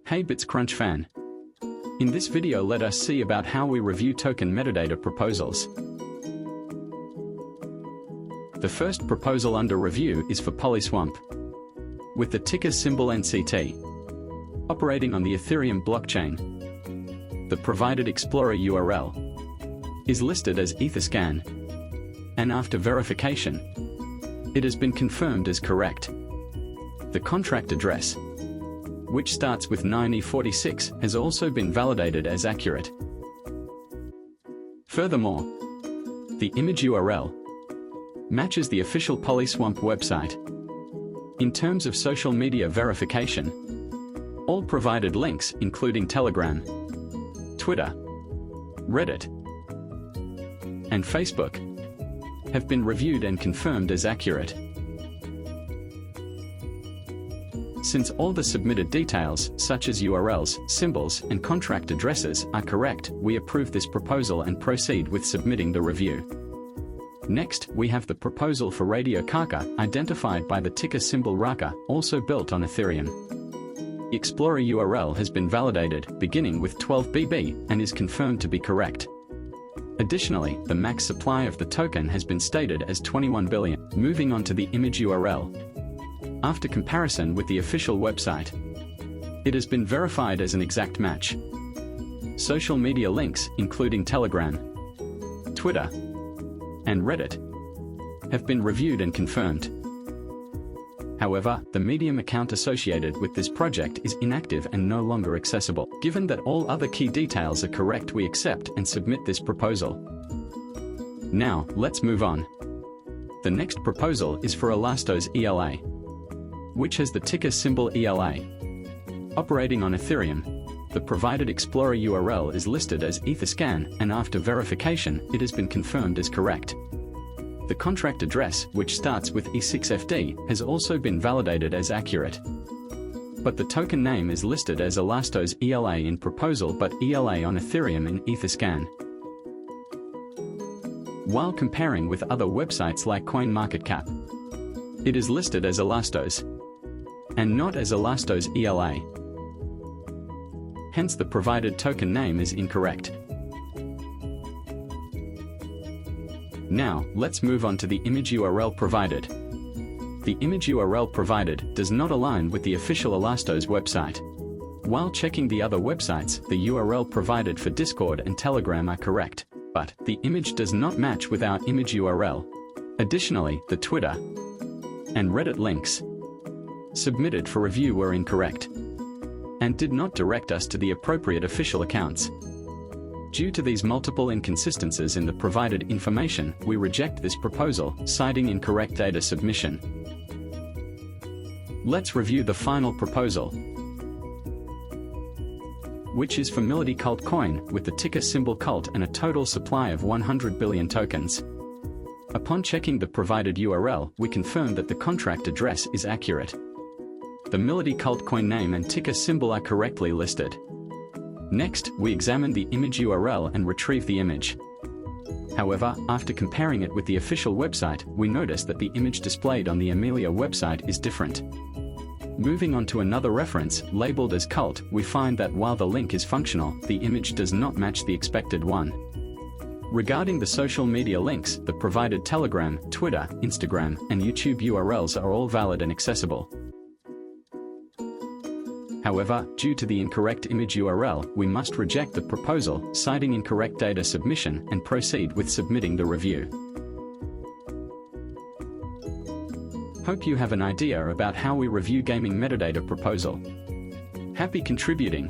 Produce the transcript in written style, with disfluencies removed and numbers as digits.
Hey bitsCrunch fan! In this video let us see about how we review token metadata proposals. The first proposal under review is for Polyswamp, with the ticker symbol NCT, operating on the Ethereum blockchain. The provided Explorer URL is listed as Etherscan, and after verification, it has been confirmed as correct. The contract address, which starts with 9E46, has also been validated as accurate. Furthermore, the image URL matches the official Polyswamp website. In terms of social media verification, all provided links, including Telegram, Twitter, Reddit, and Facebook, have been reviewed and confirmed as accurate. Since all the submitted details, such as URLs, symbols, and contract addresses, are correct, we approve this proposal and proceed with submitting the review. Next, we have the proposal for Radio Kaka, identified by the ticker symbol Raka, also built on Ethereum. The Explorer URL has been validated, beginning with 12BB, and is confirmed to be correct. Additionally, the max supply of the token has been stated as 21 billion. Moving on to the image URL. After comparison with the official website, it has been verified as an exact match. Social media links, including Telegram, Twitter, and Reddit, have been reviewed and confirmed. However, the Medium account associated with this project is inactive and no longer accessible. Given that all other key details are correct, we accept and submit this proposal. Now, let's move on. The next proposal is for Elastos ELA, which has the ticker symbol ELA. Operating on Ethereum, the provided Explorer URL is listed as Etherscan, and after verification, it has been confirmed as correct. The contract address, which starts with E6FD, has also been validated as accurate. But the token name is listed as Elastos ELA in proposal but ELA on Ethereum in Etherscan. While comparing with other websites like CoinMarketCap, it is listed as Elastos, and not as Elastos ELA. Hence the provided token name is incorrect. Now, let's move on to the image URL provided. The image URL provided does not align with the official Elastos website. While checking the other websites, the URL provided for Discord and Telegram are correct, but the image does not match with our image URL. Additionally, the Twitter and Reddit links submitted for review were incorrect and did not direct us to the appropriate official accounts. Due to these multiple inconsistencies in the provided information, we reject this proposal, citing incorrect data submission. Let's review the final proposal, which is for Melody Cult Coin, with the ticker symbol Cult and a total supply of 100 billion tokens. Upon checking the provided URL, we confirm that the contract address is accurate. The Melody Cult Coin name and ticker symbol are correctly listed. Next, we examine the image URL and retrieve the image. However, after comparing it with the official website, we notice that the image displayed on the Amelia website is different. Moving on to another reference, labeled as Cult, we find that while the link is functional, the image does not match the expected one. Regarding the social media links, the provided Telegram, Twitter, Instagram, and YouTube URLs are all valid and accessible. However, due to the incorrect image URL, we must reject the proposal, citing incorrect data submission, and proceed with submitting the review. Hope you have an idea about how we review gaming metadata proposal. Happy contributing!